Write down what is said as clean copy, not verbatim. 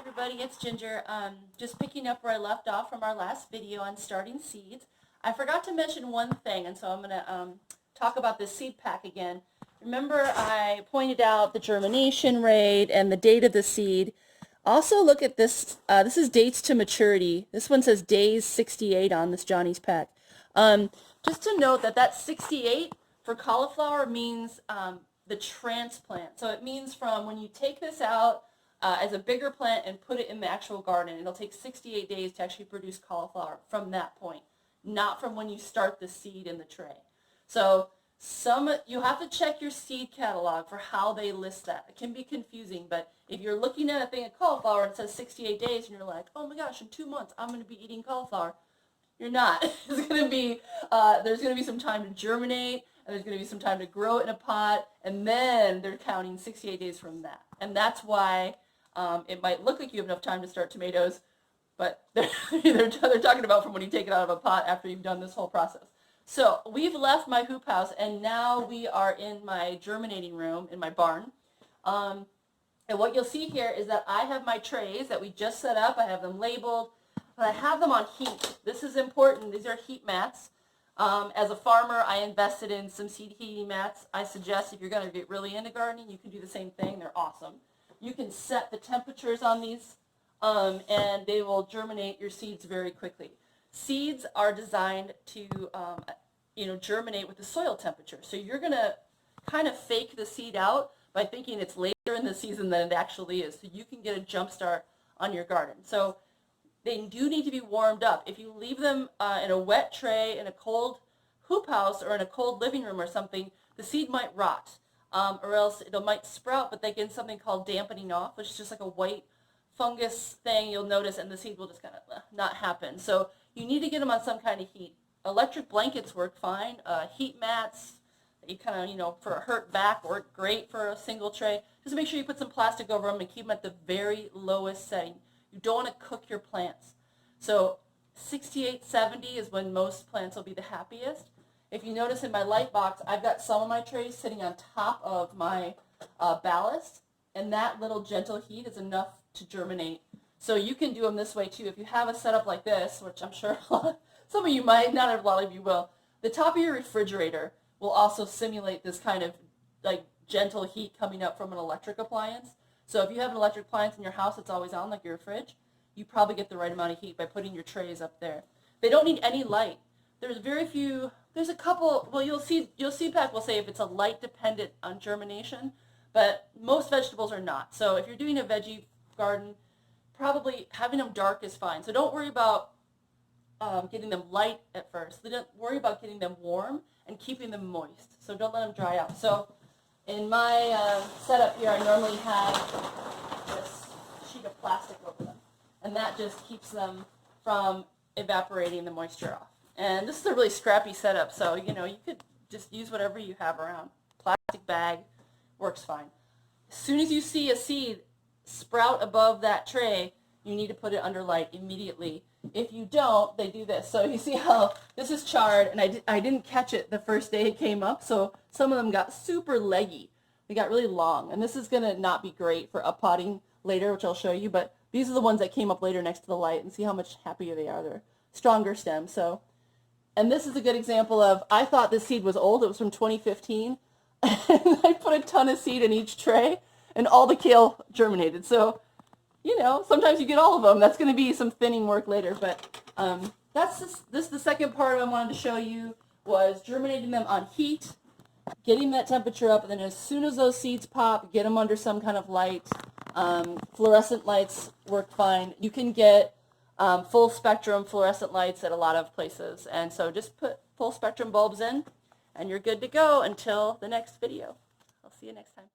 everybody, it's Ginger. Just picking up where I left off from our last video on starting seeds. I forgot to mention one thing, and so I'm going to talk about this seed pack again. Remember I pointed out the germination rate and the date of the seed. Also look at this. This is dates to maturity. This one says days 68 on this Johnny's pack. Just to note that 68 for cauliflower means the transplant. So it means from when you take this out as a bigger plant and put it in the actual garden, it'll take 68 days to actually produce cauliflower from that point, not from when you start the seed in the tray. So you have to check your seed catalog for how they list that. It can be confusing, but if you're looking at a thing of cauliflower and it says 68 days and you're like, oh my gosh, in 2 months I'm going to be eating cauliflower, you're not. It's going to be, there's going to be some time to germinate, and there's going to be some time to grow it in a pot, and then they're counting 68 days from that. And that's why it might look like you have enough time to start tomatoes, but they're talking about from when you take it out of a pot after you've done this whole process. So we've left my hoop house, and now we are in my germinating room in my barn. And what you'll see here is that I have my trays that we just set up. I have them labeled, but I have them on heat. This is important. These are heat mats. As a farmer, I invested in some seed heating mats. I suggest if you're going to get really into gardening, you can do the same thing. They're awesome. You can set the temperatures on these, and they will germinate your seeds very quickly. Seeds are designed to, germinate with the soil temperature. So you're going to kind of fake the seed out by thinking it's later in the season than it actually is. So you can get a jump start on your garden. So they do need to be warmed up. If you leave them in a wet tray in a cold hoop house or in a cold living room or something, the seed might rot, or else it might sprout, but they get something called dampening off, which is just like a white fungus thing you'll notice, and the seed will just kind of not happen. So you need to get them on some kind of heat. Electric blankets work fine. Heat mats, you kind of, for a hurt back, work great for a single tray. Just make sure you put some plastic over them and keep them at the very lowest setting. You don't want to cook your plants. So 68, 70 is when most plants will be the happiest. If you notice in my light box, I've got some of my trays sitting on top of my ballast, and that little gentle heat is enough to germinate. So you can do them this way too. If you have a setup like this, which I'm sure some of you might, not a lot of you will, the top of your refrigerator will also simulate this kind of like gentle heat coming up from an electric appliance. So if you have an electric appliance in your house that's always on, like your fridge, you probably get the right amount of heat by putting your trays up there. They don't need any light. There's very few, there's a couple, well, you'll see pack will say if it's a light dependent on germination, but most vegetables are not. So if you're doing a veggie garden, probably having them dark is fine. So don't worry about getting them light at first. Don't worry about getting them warm and keeping them moist. So don't let them dry out. So in my setup here, I normally have this sheet of plastic over them, and that just keeps them from evaporating the moisture off. And this is a really scrappy setup, so you could just use whatever you have around. Plastic bag works fine. As soon as you see a seed sprout above that tray, you need to put it under light immediately. If you don't, they do this. So you see how this is charred, and I didn't catch it the first day it came up, so some of them got super leggy. They got really long, and this is going to not be great for uppotting later, which I'll show you, but these are the ones that came up later next to the light, and see how much happier they are. They're stronger stems. So, and this is a good example of, I thought this seed was old. It was from 2015, and I put a ton of seed in each tray, and all the kale germinated. So, sometimes you get all of them. That's going to be some thinning work later, but this is the second part I wanted to show you, was germinating them on heat, getting that temperature up, and then as soon as those seeds pop, get them under some kind of light. Fluorescent lights work fine. You can get full spectrum fluorescent lights at a lot of places, and so just put full spectrum bulbs in, and you're good to go until the next video. I'll see you next time.